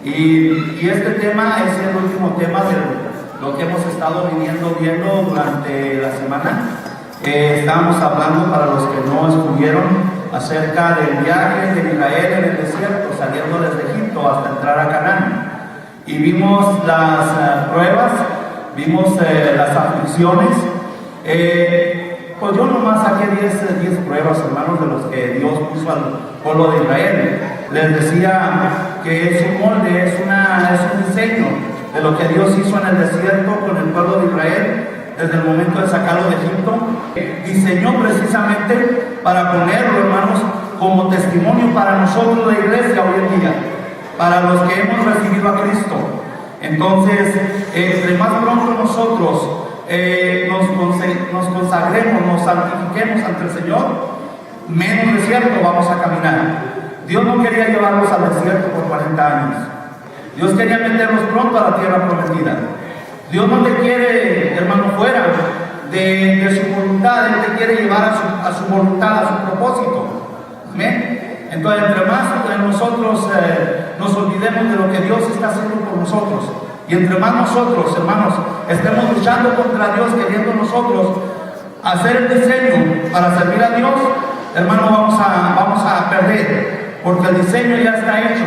Y este tema es el último tema de lo que hemos estado viendo durante la semana. Estábamos hablando, para los que no estuvieron, acerca del viaje de Israel en el desierto, saliendo desde Egipto hasta entrar a Canaán. Y vimos las pruebas, vimos las aflicciones. Pues yo nomás saqué 10 pruebas, hermanos, de los que Dios puso al pueblo de Israel. Les decía que es un molde, es un diseño de lo que Dios hizo en el desierto con el pueblo de Israel desde el momento de sacarlo de Egipto. Diseñó precisamente para ponerlo, hermanos, como testimonio para nosotros, la iglesia, hoy en día, para los que hemos recibido a Cristo. Entonces, entre más pronto nosotros nos consagremos, nos santifiquemos ante el Señor, menos desierto vamos a caminar. Dios no quería llevarnos al desierto por 40 años. Dios quería meternos pronto a la tierra prometida. Dios no te quiere, hermano, fuera de su voluntad. Él te quiere llevar a su voluntad, a su propósito. Amén. Entonces, entre más nosotros nos olvidemos de lo que Dios está haciendo por nosotros, y entre más nosotros, hermanos, estemos luchando contra Dios, queriendo nosotros hacer el diseño para servir a Dios, hermanos, vamos a perder, porque el diseño ya está hecho,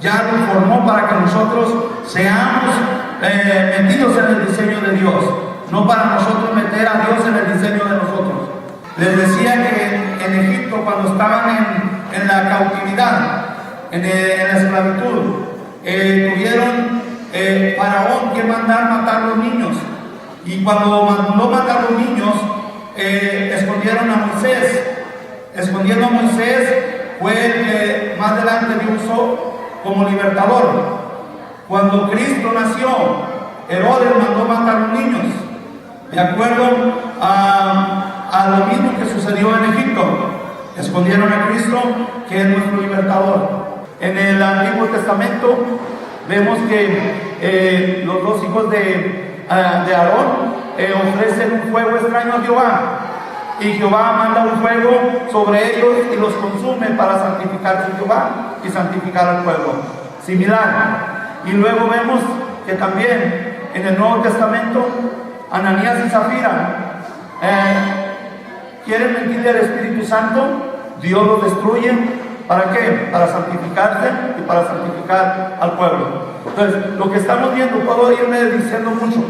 ya lo formó para que nosotros seamos metidos en el diseño de Dios, no para nosotros meter a Dios en el diseño de nosotros. Les decía que en Egipto, cuando estaban en la cautividad, en la esclavitud, tuvieron Faraón que mandar matar los niños, y cuando mandó matar los niños, escondieron a Moisés. Escondiendo a Moisés fue el que más adelante Dios usó como libertador. Cuando Cristo nació, Herodes mandó matar a los niños, de acuerdo a lo mismo que sucedió en Egipto. Escondieron a Cristo, que es nuestro libertador. En el Antiguo Testamento vemos que los dos hijos de Aarón ofrecen un fuego extraño a Jehová, y Jehová manda un fuego sobre ellos y los consume para santificar a Jehová y santificar al pueblo. Similar. Y luego vemos que también en el Nuevo Testamento, Ananías y Zafira quieren mentirle al Espíritu Santo. Dios los destruye. ¿Para qué? Para santificarse y para santificar al pueblo. Entonces, lo que estamos viendo, puedo irme diciendo mucho,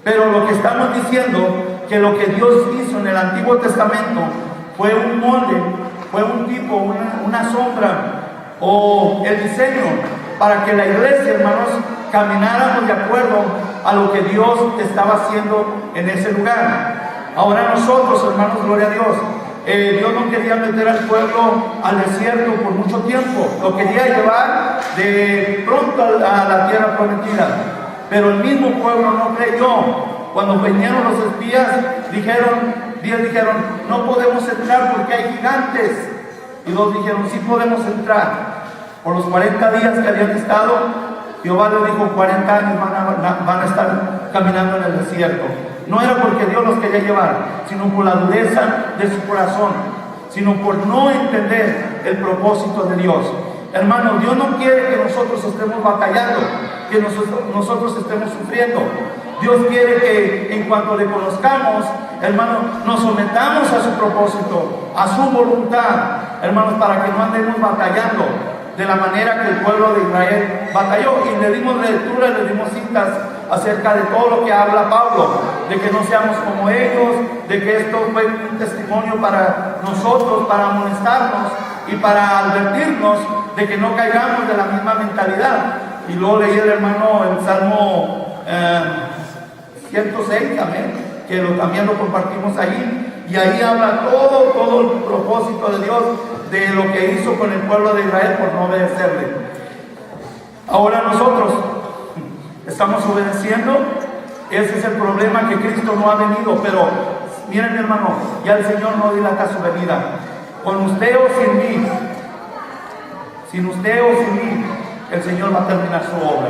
pero lo que estamos diciendo, que lo que Dios hizo en el Antiguo Testamento fue un molde, fue un tipo, una sombra, o el diseño para que la iglesia, hermanos, camináramos de acuerdo a lo que Dios estaba haciendo en ese lugar. Ahora nosotros, hermanos, gloria a Dios, Dios no quería meter al pueblo al desierto por mucho tiempo, lo quería llevar de pronto a la tierra prometida, pero el mismo pueblo no creyó. Cuando vinieron los espías, dijeron, no podemos entrar porque hay gigantes. Y los dijeron, sí podemos entrar. Por los 40 días que habían estado, Jehová les dijo, 40 años van a estar caminando en el desierto. No era porque Dios los quería llevar, sino por la dureza de su corazón, sino por no entender el propósito de Dios. Hermanos, Dios no quiere que nosotros estemos batallando, que nosotros estemos sufriendo. Dios quiere que en cuanto le conozcamos, hermanos, nos sometamos a su propósito, a su voluntad, hermanos, para que no andemos batallando de la manera que el pueblo de Israel batalló. Y le dimos lectura, le dimos citas acerca de todo lo que habla Pablo, de que no seamos como ellos, de que esto fue un testimonio para nosotros, para amonestarnos y para advertirnos de que no caigamos de la misma mentalidad. Y luego leí el hermano el Salmo 106, amén, que también lo compartimos ahí, y ahí habla todo el propósito de Dios, de lo que hizo con el pueblo de Israel por no obedecerle. Ahora nosotros estamos obedeciendo. Ese es el problema, que Cristo no ha venido. Pero miren, hermano, ya el Señor no dilata su venida. Con usted o sin mí, sin usted o sin mí, el Señor va a terminar su obra.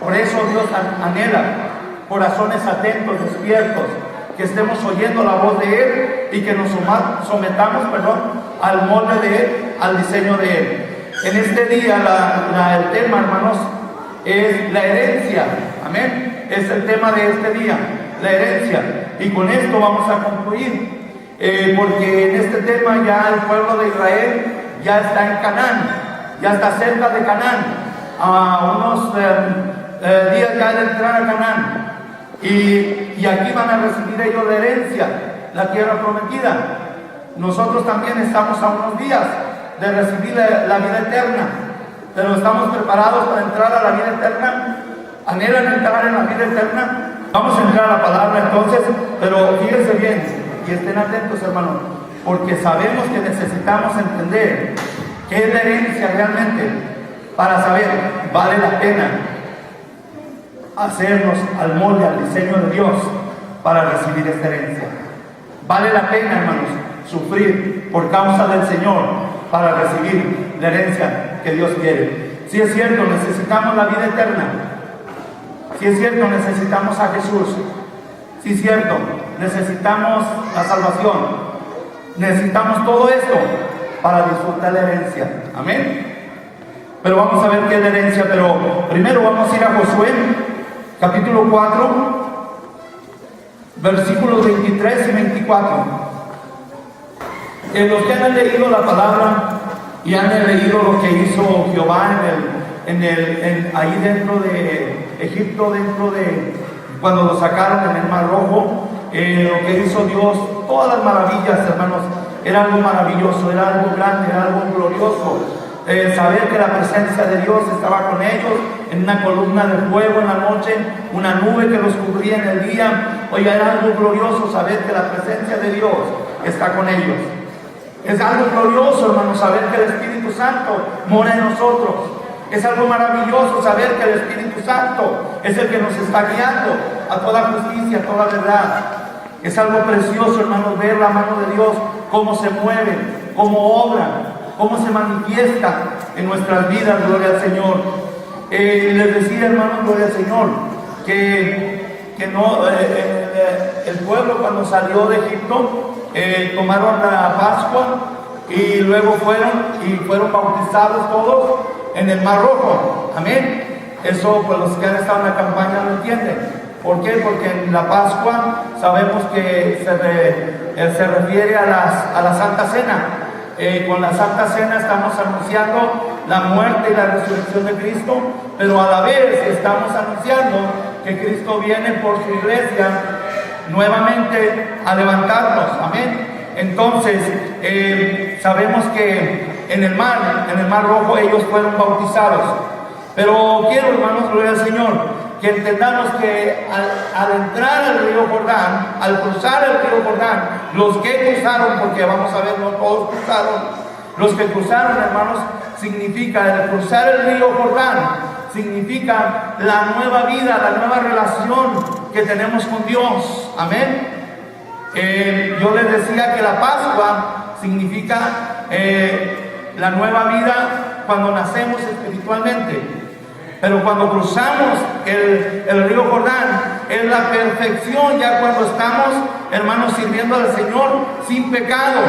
Por eso Dios anhela corazones atentos, despiertos, que estemos oyendo la voz de Él y que nos sometamos, al molde de Él, al diseño de Él. En este día el tema, hermanos, es la herencia. Amén. Es el tema de este día, la herencia. Y con esto vamos a concluir. Porque en este tema ya el pueblo de Israel ya está en Canaán, ya está cerca de Canaán, a unos días ya de entrar a Canaán, y aquí van a recibir ellos la herencia, la tierra prometida. Nosotros también estamos a unos días de recibir la vida eterna, pero estamos preparados para entrar a la vida eterna. ¿Anhelan entrar en la vida eterna? Vamos a entrar a la palabra entonces, pero fíjense bien y estén atentos, hermanos, porque sabemos que necesitamos entender qué es la herencia realmente, para saber, vale la pena hacernos al molde, al diseño de Dios para recibir esta herencia. Vale la pena, hermanos, sufrir por causa del Señor para recibir la herencia que Dios quiere. Si es cierto, necesitamos la vida eterna. Si es cierto, necesitamos a Jesús. Si es cierto, necesitamos la salvación. Necesitamos todo esto para disfrutar la herencia. Amén. Pero vamos a ver qué es la herencia. Pero primero vamos a ir a Josué, capítulo 4, versículos 23 y 24. Los que han leído la palabra y han leído lo que hizo Jehová ahí dentro de Egipto, dentro de cuando lo sacaron en el Mar Rojo, lo que hizo Dios, todas las maravillas, hermanos, era algo maravilloso, era algo grande, era algo glorioso. Saber que la presencia de Dios estaba con ellos en una columna de fuego en la noche, una nube que los cubría en el día. Oiga, era algo glorioso saber que la presencia de Dios está con ellos. Es algo glorioso, hermanos, saber que el Espíritu Santo mora en nosotros. Es algo maravilloso saber que el Espíritu Santo es el que nos está guiando a toda justicia, a toda verdad. Es algo precioso, hermanos, ver la mano de Dios, cómo se mueve, cómo obra, cómo se manifiesta en nuestras vidas. Gloria al Señor. Les decía, hermanos, gloria al Señor, que no, el pueblo cuando salió de Egipto, tomaron la Pascua y luego fueron bautizados todos en el Mar Rojo. Amén. Eso, pues los que han estado en la campaña lo entienden. ¿Por qué? Porque en la Pascua sabemos que se refiere a la Santa Cena. Con la Santa Cena estamos anunciando la muerte y la resurrección de Cristo, pero a la vez estamos anunciando que Cristo viene por su iglesia nuevamente a levantarnos. Amén. Entonces, sabemos que en el Mar Rojo ellos fueron bautizados. Pero quiero, hermanos, gloria al Señor, que entendamos que al entrar al río Jordán, al cruzar el río Jordán, los que cruzaron, porque vamos a ver, no todos cruzaron, los que cruzaron, hermanos, significa el cruzar el río Jordán, significa la nueva vida, la nueva relación que tenemos con Dios. Amén. Yo les decía que la Pascua significa la nueva vida cuando nacemos espiritualmente. Pero cuando cruzamos el río Jordán, es la perfección ya cuando estamos, hermanos, sirviendo al Señor sin pecado.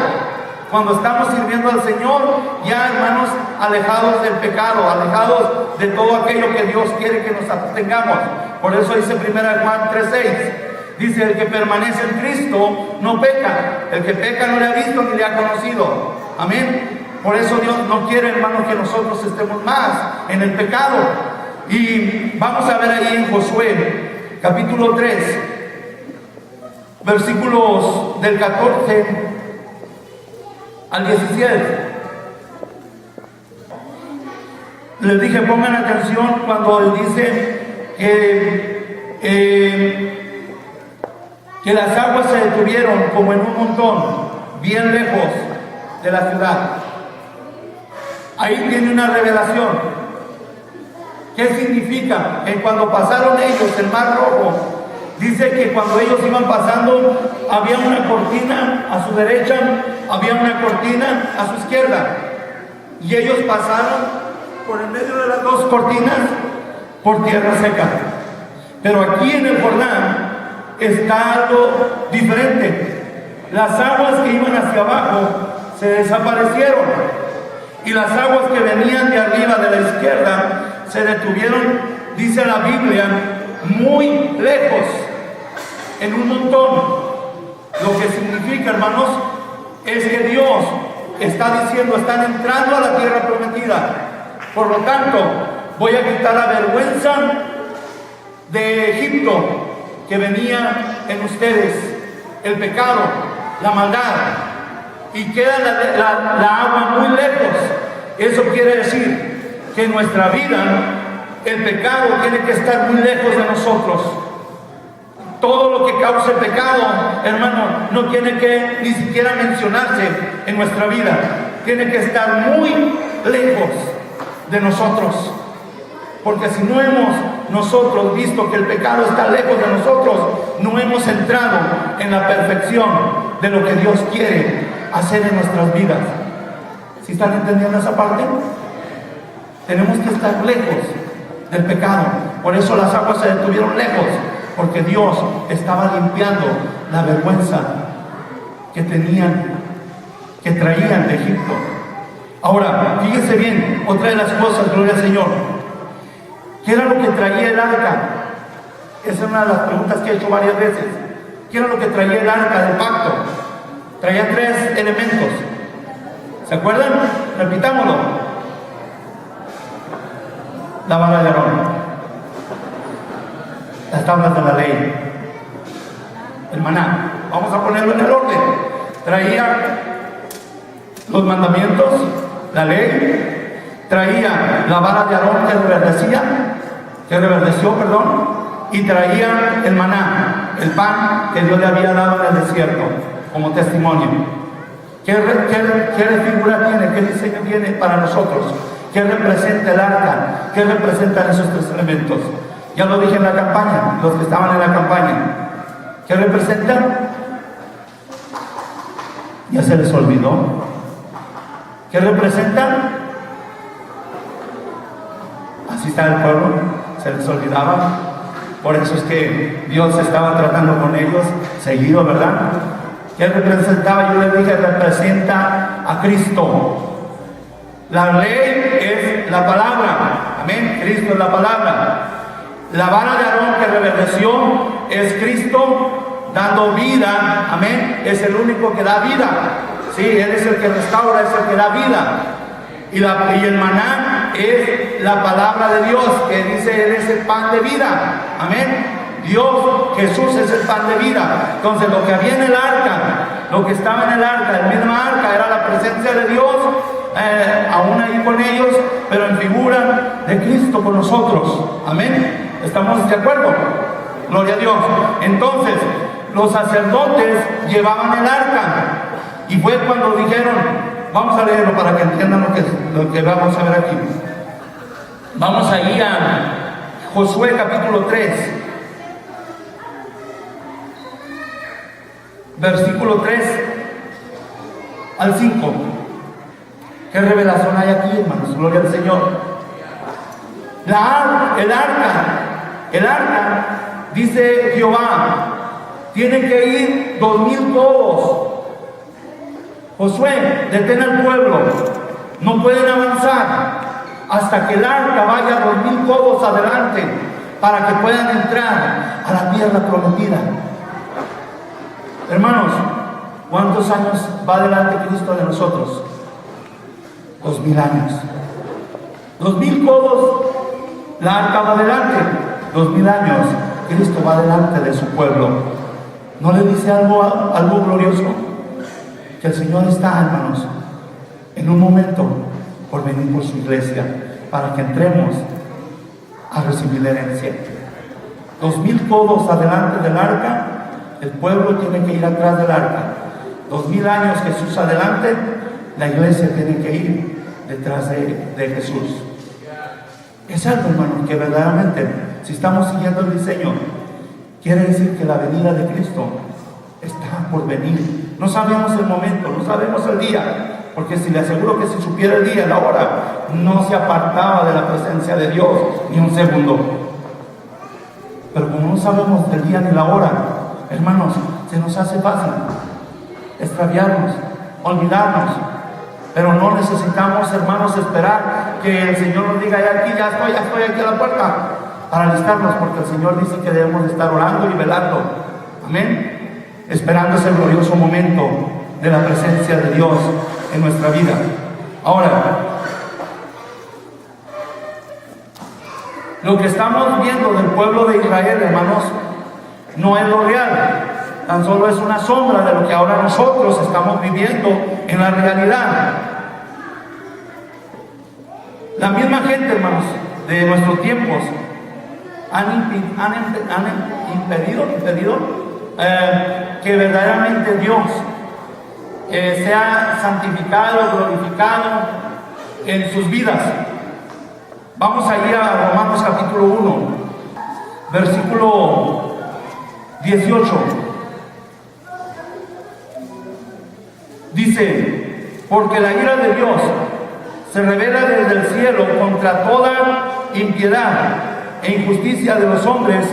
Cuando estamos sirviendo al Señor, ya, hermanos, alejados del pecado, alejados de todo aquello que Dios quiere que nos abstengamos. Por eso dice 1 Juan 3:6. Dice, el que permanece en Cristo no peca. El que peca no le ha visto ni le ha conocido. Amén. Por eso Dios no quiere, hermanos, que nosotros estemos más en el pecado. Y vamos a ver ahí en Josué, capítulo 3, versículos del 14 al 17. Les dije, pongan atención cuando él dice que las aguas se detuvieron como en un montón, bien lejos de la ciudad. Ahí tiene una revelación. ¿Qué significa? Que cuando pasaron ellos el Mar Rojo, dice que cuando ellos iban pasando, había una cortina a su derecha, había una cortina a su izquierda. Y ellos pasaron por el medio de las dos cortinas por tierra seca. Pero aquí en el Jordán está algo diferente. Las aguas que iban hacia abajo se desaparecieron. y las aguas que venían de arriba de la izquierda se detuvieron, dice la Biblia, muy lejos, en un montón. Lo que significa, hermanos, es que Dios está diciendo, están entrando a la tierra prometida. Por lo tanto, voy a quitar la vergüenza de Egipto que venía en ustedes, el pecado, la maldad, y queda la agua muy lejos. Eso quiere decir que en nuestra vida el pecado tiene que estar muy lejos de nosotros. Todo lo que cause pecado, hermano, no tiene que ni siquiera mencionarse en nuestra vida. Tiene que estar muy lejos de nosotros. Porque si no hemos nosotros visto que el pecado está lejos de nosotros, no hemos entrado en la perfección de lo que Dios quiere hacer en nuestras vidas. ¿Sí están entendiendo esa parte? Tenemos que estar lejos del pecado. Por eso las aguas se detuvieron lejos, porque Dios estaba limpiando la vergüenza que traían de Egipto. Ahora, fíjense bien, otra de las cosas, gloria al Señor. ¿Qué era lo que traía el arca? Esa es una de las preguntas que he hecho varias veces. ¿Qué era lo que traía el arca del pacto? Traía 3 elementos. ¿Se acuerdan? Repitámoslo. La vara de Aarón, las tablas de la ley, el maná. Vamos a ponerlo en el orden. Traía los mandamientos, la ley, traía la vara de Aarón que reverdeció, y traía el maná, el pan que Dios le había dado en el desierto como testimonio. ¿Qué figura tiene? ¿Qué diseño tiene para nosotros? ¿Qué representa el arca? ¿Qué representan esos 3 elementos? Ya lo dije en la campaña, los que estaban en la campaña. ¿Qué representan? Ya se les olvidó. ¿Qué representan? Así está el pueblo, se les olvidaba. Por eso es que Dios estaba tratando con ellos seguido, ¿verdad? ¿Qué representaba? Yo les dije, representa a Cristo. La ley es la palabra, amén. Cristo es la palabra. La vara de Aarón que reverdeció es Cristo dando vida, amén. Es el único que da vida. Sí, Él es el que restaura, es el que da vida. Y el maná es la palabra de Dios, que dice Él es el pan de vida, amén. Dios, Jesús es el pan de vida. Entonces lo que había en el arca, lo que estaba en el arca, el mismo arca, era la presencia de Dios, aún ahí con ellos, pero en figura de Cristo con nosotros, amén. ¿Estamos de acuerdo? Gloria a Dios. Entonces los sacerdotes llevaban el arca, y fue cuando dijeron, vamos a leerlo para que entiendan lo que vamos a ver aquí. Vamos ahí a Josué capítulo 3, versículo 3 al 5. ¿Qué revelación hay aquí, hermanos? Gloria al Señor. El arca, dice Jehová, tienen que ir 2000 codos. Josué, detén al pueblo, no pueden avanzar hasta que el arca vaya 2000 codos adelante para que puedan entrar a la tierra prometida. Hermanos, ¿cuántos años va adelante Cristo de nosotros? 2000 años. 2000 codos, la arca va adelante. 2000 años, Cristo va adelante de su pueblo. ¿No le dice algo glorioso? Que el Señor está, hermanos, en un momento por venir por su iglesia, para que entremos a recibir la herencia. 2000 codos adelante del arca, el pueblo tiene que ir atrás del arca. 2000 años Jesús adelante, la iglesia tiene que ir detrás de Jesús. Es algo, hermanos, que verdaderamente, si estamos siguiendo el diseño, quiere decir que la venida de Cristo está por venir. No sabemos el momento, no sabemos el día, porque si le aseguro que si supiera el día y la hora, no se apartaba de la presencia de Dios ni un segundo. Pero como no sabemos el día ni la hora, hermanos, se nos hace fácil extraviarnos, olvidarnos. Pero no necesitamos, hermanos, esperar que el Señor nos diga, ya estoy aquí a la puerta, para alistarnos, porque el Señor dice que debemos de estar orando y velando. Amén. Esperando ese glorioso momento de la presencia de Dios en nuestra vida. Ahora, lo que estamos viendo del pueblo de Israel, hermanos, no es lo real, tan solo es una sombra de lo que ahora nosotros estamos viviendo en la realidad. La misma gente, hermanos, de nuestros tiempos han impedido que verdaderamente Dios sea santificado, glorificado en sus vidas. Vamos a ir a Romanos capítulo 1, versículo 18. Dice: porque la ira de Dios se revela desde el cielo contra toda impiedad e injusticia de los hombres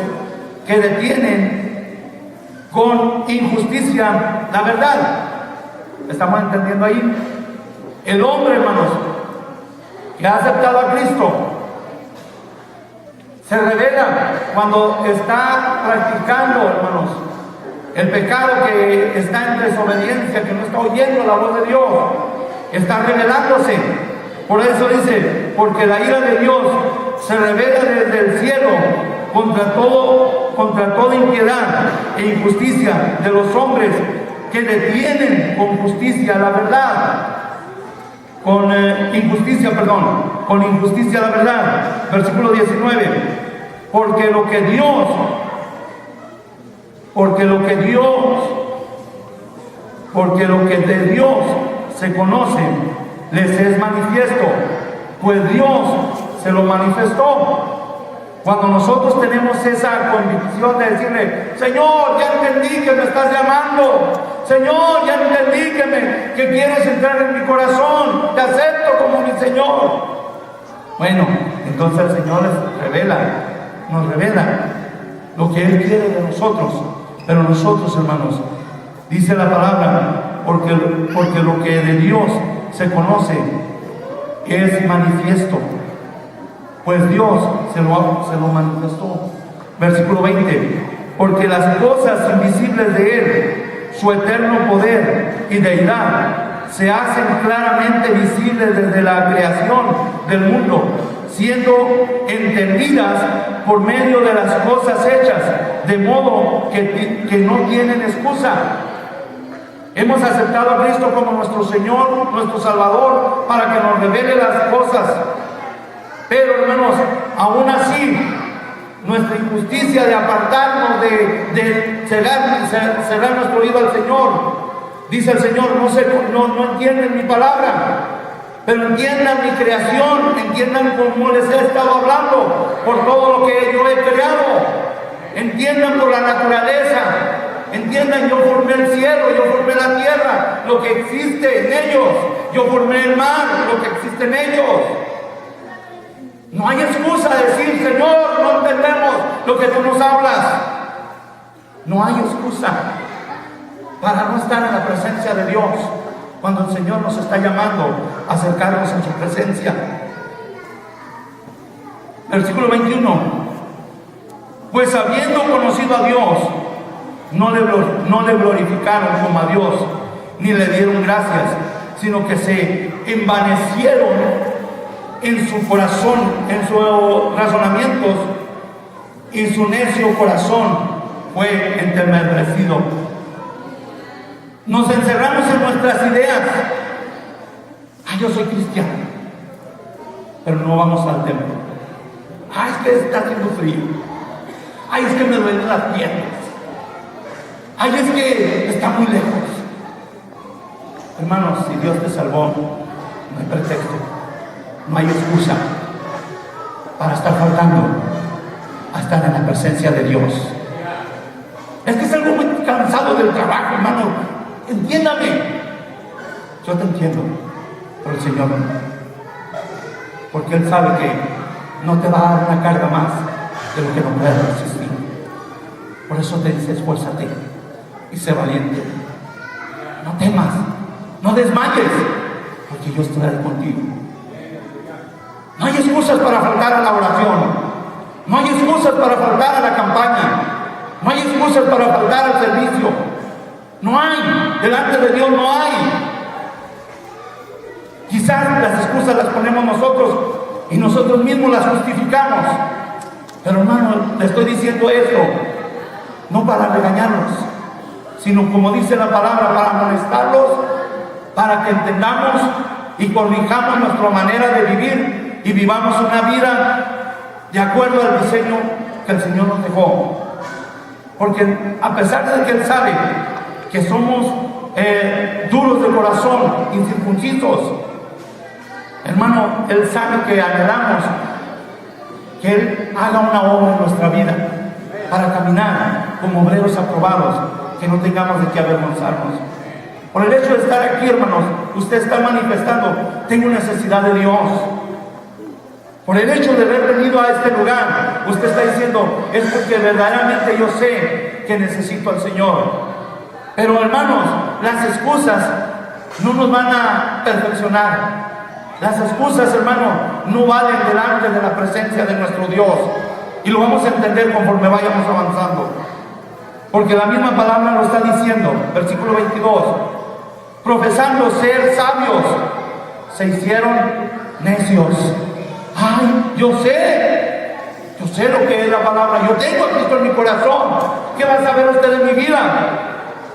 que detienen con injusticia la verdad. ¿Estamos entendiendo ahí? El hombre, hermanos, que ha aceptado a Cristo, se revela cuando está practicando, hermanos, el pecado, que está en desobediencia, que no está oyendo la voz de Dios, está revelándose. Por eso dice: porque la ira de Dios se revela desde el cielo contra toda impiedad e injusticia de los hombres que detienen con justicia la verdad. Con injusticia la verdad. Versículo 19: porque lo que de Dios se conoce les es manifiesto, pues Dios se lo manifestó. Cuando nosotros tenemos esa convicción de decirle: Señor, ya entendí que me estás llamando, Señor, ya entendí que quieres entrar en mi corazón, te acepto como mi Señor. Bueno, entonces el Señor nos revela lo que Él quiere de nosotros. Pero nosotros, hermanos, dice la palabra, porque lo que de Dios se conoce es manifiesto, pues Dios se lo manifestó. Versículo 20: porque las cosas invisibles de Él, su eterno poder y deidad, se hacen claramente visibles desde la creación del mundo, siendo entendidas por medio de las cosas hechas, de modo que no tienen excusa. Hemos aceptado a Cristo como nuestro Señor, nuestro Salvador, para que nos revele las cosas. Pero, hermanos, aún así, nuestra injusticia de apartarnos, de cerrar nuestro oído al Señor, dice el Señor: no entienden mi palabra, pero entiendan mi creación, entiendan cómo les he estado hablando, por todo lo que yo he creado, entiendan por la naturaleza, entiendan: yo formé el cielo, yo formé la tierra, lo que existe en ellos, yo formé el mar, lo que existe en ellos. No hay excusa de decir: Señor, no entendemos lo que tú nos hablas. No hay excusa para no estar en la presencia de Dios cuando el Señor nos está llamando a acercarnos en su presencia. Versículo 21: pues habiendo conocido a Dios, no le glorificaron como a Dios, ni le dieron gracias, sino que se envanecieron en su corazón, en sus razonamientos, y su necio corazón fue entenebrecido. Nos encerramos en nuestras ideas. Yo soy cristiano, pero no vamos al templo. Es que está haciendo frío. Es que me duelen las piernas. Es que está muy lejos. Hermanos, si Dios te salvó, no hay pretexto, no hay excusa para estar faltando a estar en la presencia de Dios. Es que salgo muy cansado del trabajo, hermano. Entiéndame. Yo te entiendo, pero el Señor no. Porque Él sabe que no te va a dar una carga más de lo que no puedes resistir. Por eso te dice: esfuérzate y sé valiente. No temas, no desmayes, porque yo estoy ahí contigo. No hay excusas para faltar a la oración. No hay excusas para faltar a la campaña. No hay excusas para faltar al servicio. No hay. Delante de Dios no hay. Quizás las excusas las ponemos nosotros y nosotros mismos las justificamos. Pero hermano, le estoy diciendo esto no para regañarlos, sino como dice la palabra, para amonestarlos, para que entendamos y corrijamos nuestra manera de vivir y vivamos una vida de acuerdo al diseño que el Señor nos dejó. Porque a pesar de que Él sabe que somos duros de corazón, incircuncisos, hermano, Él sabe que anhelamos que Él haga una obra en nuestra vida para caminar como obreros aprobados, que no tengamos de qué avergonzarnos. Por el hecho de estar aquí, hermanos, usted está manifestando: tengo necesidad de Dios. Por el hecho de haber venido a este lugar, usted está diciendo: es porque verdaderamente yo sé que necesito al Señor. Pero hermanos, las excusas no nos van a perfeccionar. Las excusas, hermano, no valen delante de la presencia de nuestro Dios. Y lo vamos a entender conforme vayamos avanzando. Porque la misma palabra lo está diciendo, versículo 22. Profesando ser sabios, se hicieron necios. Ay, yo sé lo que es la palabra. Yo tengo a Cristo en mi corazón. ¿Qué va a saber usted de mi vida?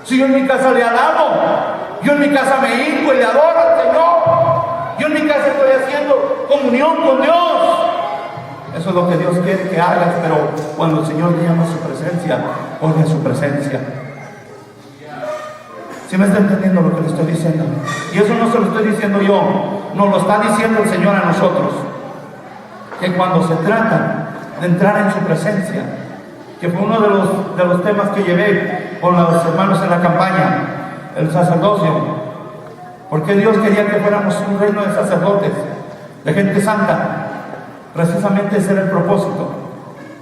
Si yo en mi casa le alabo, yo en mi casa me hinco y le adoro al Señor. Yo en mi casa estoy haciendo comunión con Dios. Eso es lo que Dios quiere que hagas, pero cuando el Señor te llama a su presencia, corre a su presencia. ¿Sí me está entendiendo lo que le estoy diciendo? Y eso no se lo estoy diciendo yo, nos lo está diciendo el Señor a nosotros. Que cuando se trata de entrar en su presencia, que fue uno de los temas que llevé con los hermanos en la campaña, el sacerdocio. Porque Dios quería que fuéramos un reino de sacerdotes, de gente santa. Precisamente ese era el propósito.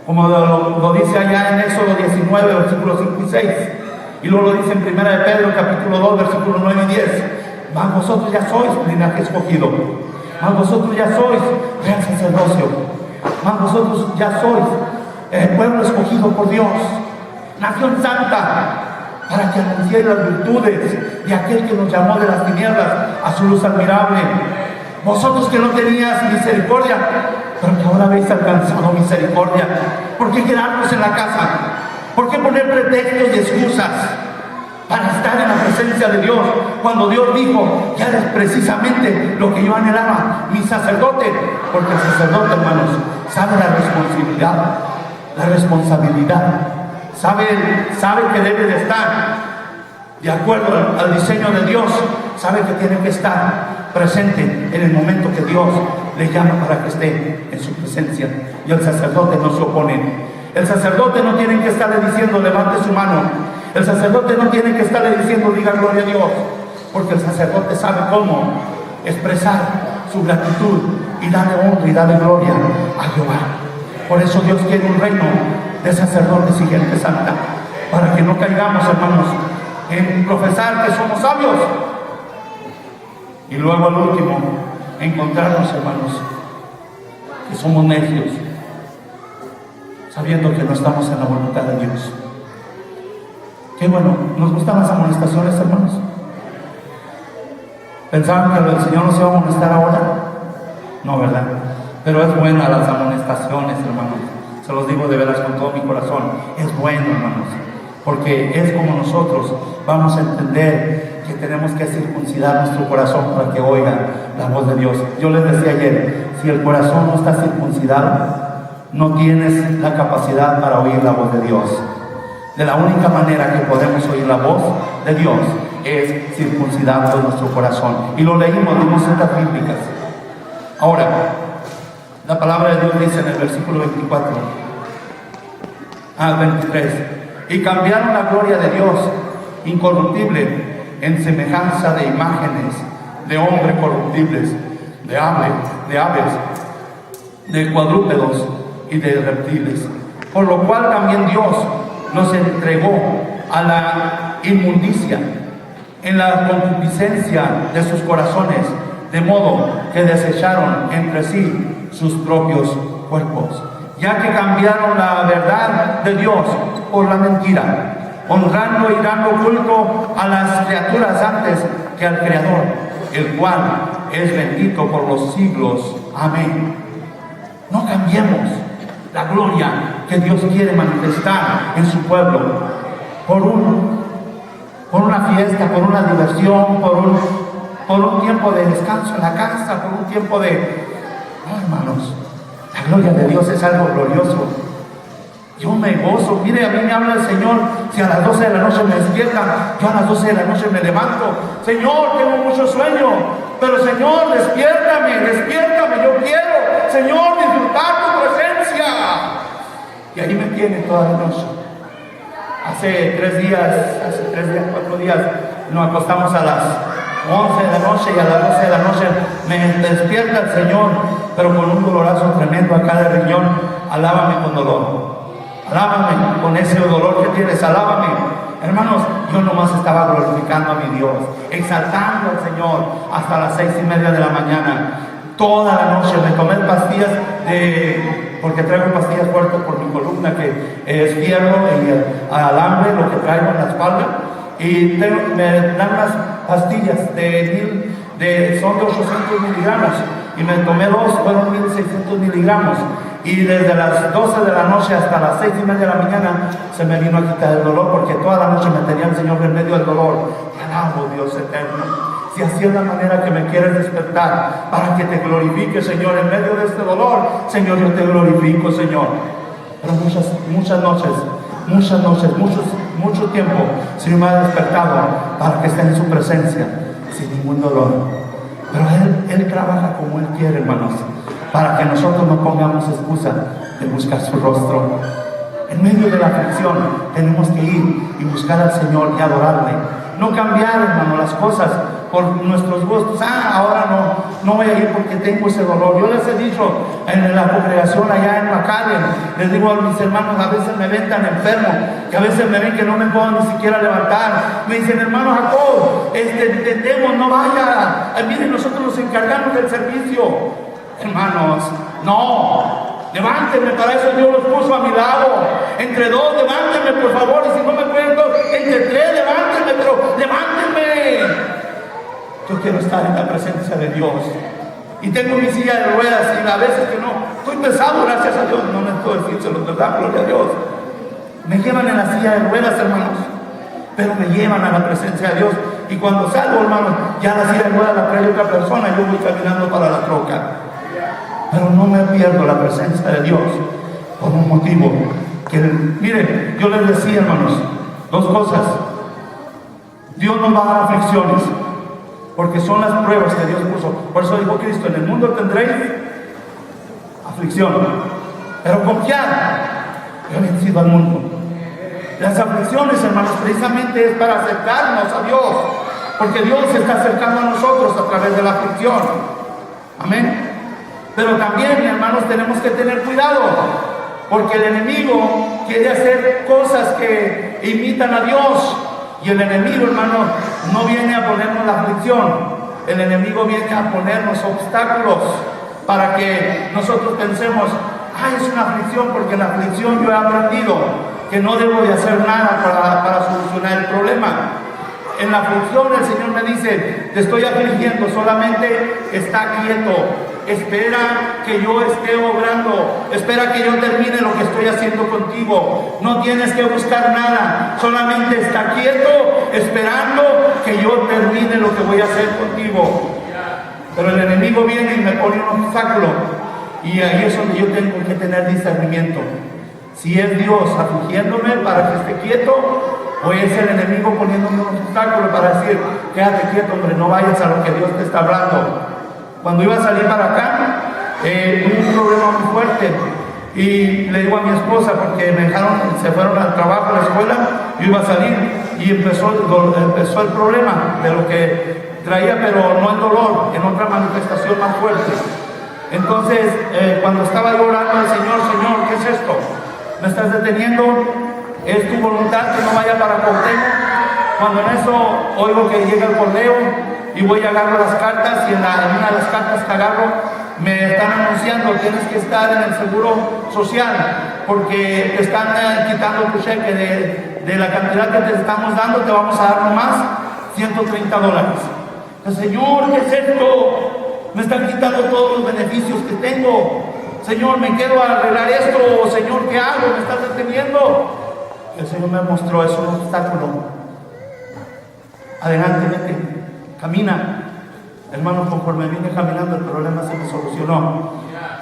Como lo dice allá en Éxodo 19, versículos 5 y 6. Y luego lo dice en 1 de Pedro, capítulo 2, versículos 9 y 10. Mas vosotros ya sois linaje escogido. Mas vosotros ya sois real sacerdocio. Mas vosotros ya sois pueblo escogido por Dios. Nación santa, para que anunciéis las virtudes de aquel que nos llamó de las tinieblas a su luz admirable. Vosotros que no tenías misericordia, pero que ahora habéis alcanzado misericordia. ¿Por qué quedarnos en la casa? ¿Por qué poner pretextos y excusas para estar en la presencia de Dios? Cuando Dios dijo: ya eres precisamente lo que yo anhelaba, mi sacerdote. Porque el sacerdote, hermanos, sabe la responsabilidad. Sabe que debe de estar de acuerdo al diseño de Dios. Sabe que tiene que estar presente en el momento que Dios le llama para que esté en su presencia. Y el sacerdote no se opone. El sacerdote no tiene que estarle diciendo: levante su mano. El sacerdote no tiene que estarle diciendo: diga gloria a Dios. Porque el sacerdote sabe cómo expresar su gratitud y darle honra y darle gloria a Jehová. Por eso Dios quiere un reino de sacerdotes y gente santa, para que no caigamos, hermanos, en profesar que somos sabios y luego al último encontrarnos, hermanos, que somos necios, sabiendo que no estamos en la voluntad de Dios. Qué bueno, ¿nos gustan las amonestaciones, hermanos? ¿Pensaban que el Señor nos iba a amonestar ahora? No, ¿verdad? Pero es buena las amonestaciones, hermanos. Se los digo de veras con todo mi corazón. Es bueno, hermanos, porque es como nosotros vamos a entender que tenemos que circuncidar nuestro corazón para que oiga la voz de Dios. Yo les decía ayer, si el corazón no está circuncidado, no tienes la capacidad para oír la voz de Dios. De la única manera que podemos oír la voz de Dios es circuncidando nuestro corazón. Y lo leímos, vimos citas bíblicas. Ahora, la palabra de Dios dice en el versículo 24 al 23: y cambiaron la gloria de Dios incorruptible en semejanza de imágenes de hombres corruptibles, de aves, de cuadrúpedos y de reptiles. Por lo cual también Dios los entregó a la inmundicia en la concupiscencia de sus corazones, de modo que desecharon entre sí sus propios cuerpos, ya que cambiaron la verdad de Dios por la mentira, honrando y dando culto a las criaturas antes que al Creador, el cual es bendito por los siglos. Amén. No cambiemos la gloria que Dios quiere manifestar en su pueblo por una fiesta, por una diversión, por un tiempo de descanso en la casa, por un tiempo de... No, hermanos, la gloria de Dios es algo glorioso. Yo me gozo. Mire, a mí me habla el Señor. Si a las 12 de la noche me despiertan, yo a las 12 de la noche me levanto. Señor, tengo mucho sueño, pero Señor, despiértame, yo quiero, Señor, disfrutar tu presencia. Y ahí me tiene toda la noche. Hace 4 días, nos acostamos a las 11 de la noche y a las 12 de la noche me despierta el Señor, pero con un dolorazo tremendo acá de riñón. Alábame con dolor. Alábame con ese dolor que tienes, alábame. Hermanos, yo nomás estaba glorificando a mi Dios, exaltando al Señor hasta las 6:30 de la mañana. Toda la noche me tomé pastillas porque traigo pastillas fuertes por mi columna, que es fierro y el alambre, lo que traigo en la espalda. Y me dan unas pastillas son de 800 miligramos. Y me tomé 2, fueron 1600 miligramos. Y desde las 12 de la noche hasta las 6:30 de la mañana se me vino a quitar el dolor, porque toda la noche me tenía el Señor en medio del dolor. Te alabo, Dios eterno. Si así es la manera que me quieres despertar, para que te glorifique, Señor, en medio de este dolor, Señor, yo te glorifico, Señor. Pero muchas noches, mucho tiempo, Señor, me ha despertado para que esté en su presencia, sin ningún dolor. Pero Él trabaja como Él quiere, hermanos, para que nosotros no pongamos excusa de buscar su rostro. En medio de la aflicción tenemos que ir y buscar al Señor y adorarle. No cambiar, hermano, las cosas por nuestros gustos. Ahora no voy a ir porque tengo ese dolor. Yo les he dicho en la congregación allá en McAllen, les digo a mis hermanos, a veces me ven tan enfermo, que a veces me ven que no me puedo ni siquiera levantar. Me dicen, hermano Jacob, intentemos, no vaya. Miren, nosotros nos encargamos del servicio. Hermanos, no. Levántenme, para eso Dios los puso a mi lado. Entre 2, levántenme, por favor. Y si no me pueden 2, entre 3, levántenme, pero levántenme. Yo quiero estar en la presencia de Dios. Y tengo mi silla de ruedas, y a veces que no, estoy pesado, gracias a Dios. No me puedo decírselo, ¿verdad? Gloria a Dios. Me llevan en la silla de ruedas, hermanos, pero me llevan a la presencia de Dios. Y cuando salgo, hermanos, ya la silla de ruedas la trae otra persona, yo voy caminando para la troca. Pero no me pierdo la presencia de Dios por un motivo. Miren, yo les decía, hermanos, 2 cosas. Dios nos va a dar aflicciones, porque son las pruebas que Dios puso. Por eso dijo Cristo, en el mundo tendréis aflicción, pero confiad, yo he vencido al mundo. Las aflicciones, hermanos, precisamente es para acercarnos a Dios, porque Dios se está acercando a nosotros a través de la aflicción. Amén. Pero también, hermanos, tenemos que tener cuidado, porque el enemigo quiere hacer cosas que imitan a Dios. Y el enemigo, hermano, no viene a ponernos la aflicción. El enemigo viene a ponernos obstáculos para que nosotros pensemos, es una aflicción, porque en la aflicción yo he aprendido que no debo de hacer nada para solucionar el problema. En la aflicción el Señor me dice, te estoy afligiendo, solamente está quieto. Espera que yo esté obrando, espera que yo termine lo que estoy haciendo contigo. No tienes que buscar nada, solamente está quieto, esperando que yo termine lo que voy a hacer contigo. Pero el enemigo viene y me pone un obstáculo, y ahí es donde yo tengo que tener discernimiento. Si es Dios afligiéndome para que esté quieto, o es el enemigo poniéndome un obstáculo para decir, quédate quieto, hombre, no vayas a lo que Dios te está hablando. Cuando iba a salir para acá, hubo un problema muy fuerte, y le digo a mi esposa, porque se fueron al trabajo, a la escuela, yo iba a salir, y empezó el problema de lo que traía, pero no el dolor, en otra manifestación más fuerte. Entonces, cuando estaba yo orando al Señor, ¿qué es esto? ¿Me estás deteniendo? ¿Es tu voluntad que no vaya para Cuauhtémoc? Cuando en eso oigo que llega el correo, y voy a agarrar las cartas y en una de las cartas que agarro me están anunciando: tienes que estar en el seguro social porque te están quitando tu cheque de la cantidad que te estamos dando, te vamos a dar nomás $130. Señor, ¿qué es esto? Me están quitando todos los beneficios que tengo. Señor, me quiero arreglar esto. Señor, ¿qué hago? Me estás deteniendo. El Señor me mostró: es un obstáculo. Adelante, vete, camina. Hermano, conforme vine caminando, el problema se me solucionó.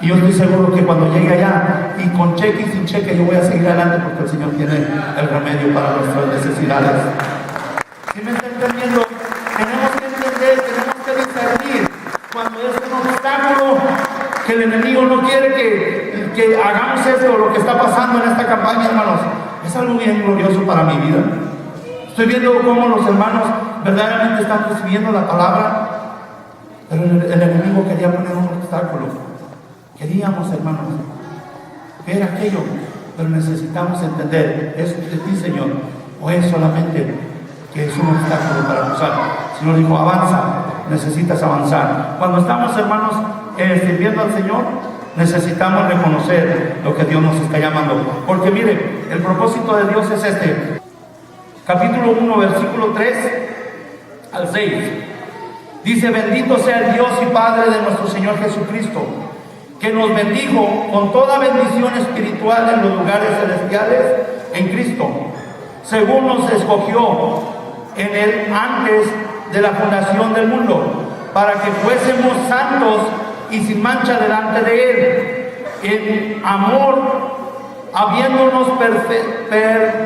Y yo estoy seguro que cuando llegue allá, y con cheque y sin cheque, yo voy a seguir adelante, porque el Señor tiene el remedio para nuestras necesidades. ¿Sí me está entendiendo? Tenemos que entender, tenemos que discernir cuando es un obstáculo, que el enemigo no quiere que hagamos esto o lo que está pasando en esta campaña, hermanos. Es algo bien glorioso para mi vida. Estoy viendo cómo los hermanos verdaderamente están recibiendo la palabra, pero el enemigo quería poner un obstáculo. Queríamos, hermanos, ver aquello, pero necesitamos entender: ¿es de ti, Señor, o es solamente que es un obstáculo para avanzar? El Señor dijo: avanza, necesitas avanzar. Cuando estamos, hermanos, sirviendo al Señor, necesitamos reconocer lo que Dios nos está llamando. Porque mire, el propósito de Dios es este. Capítulo 1, versículo 3 al 6. Dice: bendito sea el Dios y Padre de nuestro Señor Jesucristo, que nos bendijo con toda bendición espiritual en los lugares celestiales en Cristo, según nos escogió en Él antes de la fundación del mundo, para que fuésemos santos y sin mancha delante de Él, en amor, habiéndonos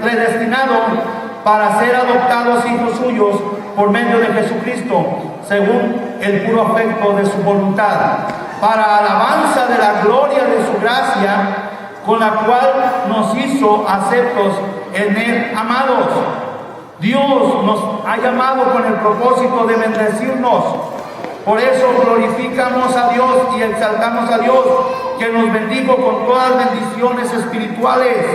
predestinado para ser adoptados hijos suyos por medio de Jesucristo, según el puro afecto de su voluntad, para alabanza de la gloria de su gracia, con la cual nos hizo aceptos en Él, amados. Dios nos ha llamado con el propósito de bendecirnos. Por eso glorificamos a Dios y exaltamos a Dios, que nos bendijo con todas bendiciones espirituales.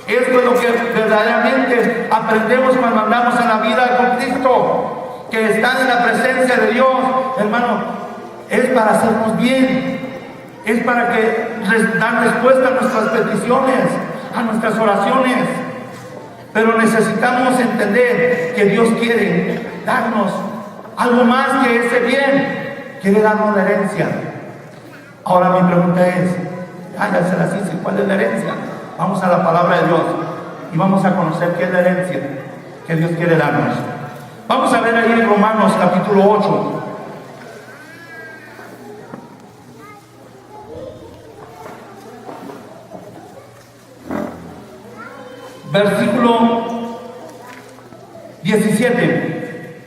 Esto es lo que verdaderamente aprendemos cuando andamos en la vida con Cristo, que están en la presencia de Dios, hermano. Es para hacernos bien, es para dar respuesta a nuestras peticiones, a nuestras oraciones. Pero necesitamos entender que Dios quiere darnos algo más que ese bien, quiere darnos la herencia. Ahora mi pregunta es, ya se las hice, ¿cuál es la herencia? Vamos a la palabra de Dios y vamos a conocer qué es la herencia que Dios quiere darnos. Vamos a ver ahí en Romanos capítulo 8. Versículo 17.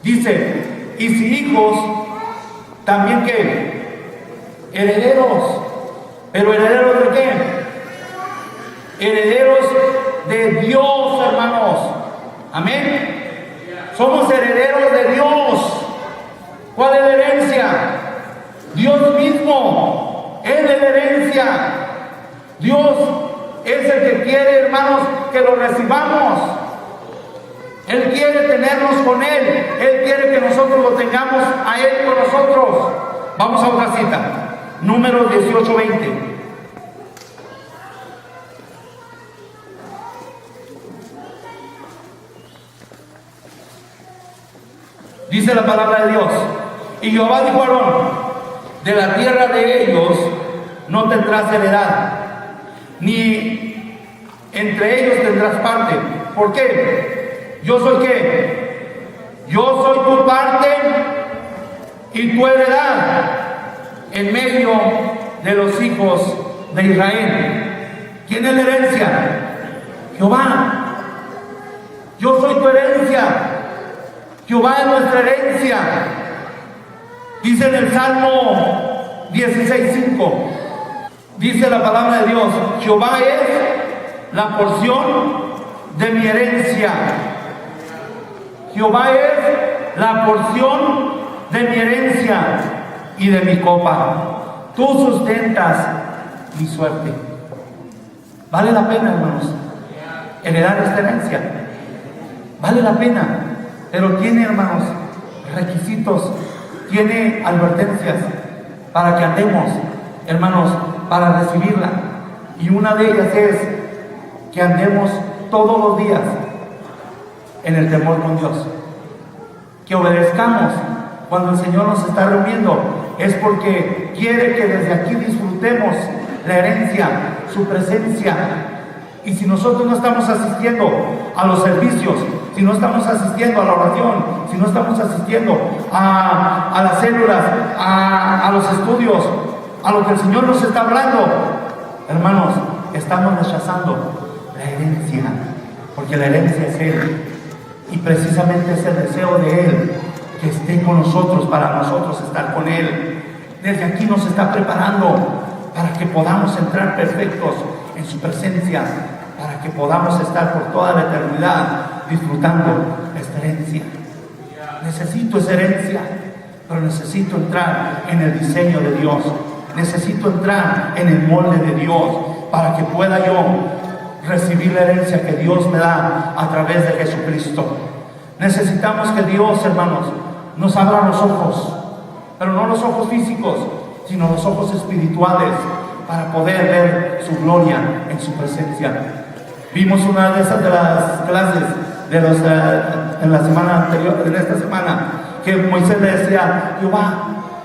Dice: y si hijos, también ¿qué? Herederos. ¿Pero herederos de qué? Herederos de Dios, hermanos. Amén. Somos herederos de Dios. ¿Cuál es la herencia? Dios mismo. Él es la herencia. Dios es el que quiere, hermanos, que lo recibamos. Él quiere tenernos con Él. Él quiere que nosotros lo tengamos a Él con nosotros. Vamos a otra cita. Números 18-20. Dice la palabra de Dios: y Jehová dijo a Aarón: de la tierra de ellos no tendrás heredad, ni entre ellos tendrás parte. ¿Por qué? Yo soy ¿qué? Yo soy tu parte y tu heredad en medio de los hijos de Israel. ¿Quién es la herencia? Jehová. Yo soy tu herencia. Jehová es nuestra herencia. Dice en el Salmo 16:5, dice la palabra de Dios: Jehová es la porción de mi herencia. Jehová es la porción de mi herencia y de mi copa. Tú sustentas mi suerte. Vale la pena, hermanos, heredar esta herencia. Vale la pena, pero tiene, hermanos, requisitos, tiene advertencias para que andemos, hermanos, para recibirla. Y una de ellas es que andemos todos los días en el temor con Dios, que obedezcamos cuando el Señor nos está reuniendo. Es porque quiere que desde aquí disfrutemos la herencia, su presencia. Y si nosotros no estamos asistiendo a los servicios, si no estamos asistiendo a la oración, si no estamos asistiendo a las células, a los estudios, a lo que el Señor nos está hablando, hermanos, estamos rechazando la herencia, porque la herencia es Él, y precisamente es el deseo de Él que esté con nosotros, para nosotros estar con Él. Desde aquí nos está preparando para que podamos entrar perfectos en su presencia, para que podamos estar por toda la eternidad disfrutando esta herencia. Necesito esa herencia, pero necesito entrar en el diseño de Dios. Necesito entrar en el molde de Dios para que pueda yo recibir la herencia que Dios me da a través de Jesucristo. Necesitamos que Dios, hermanos, nos abra los ojos, pero no los ojos físicos, sino los ojos espirituales, para poder ver su gloria en su presencia. Vimos una de esas de las clases en la semana anterior, en esta semana, que Moisés le decía: Jehová,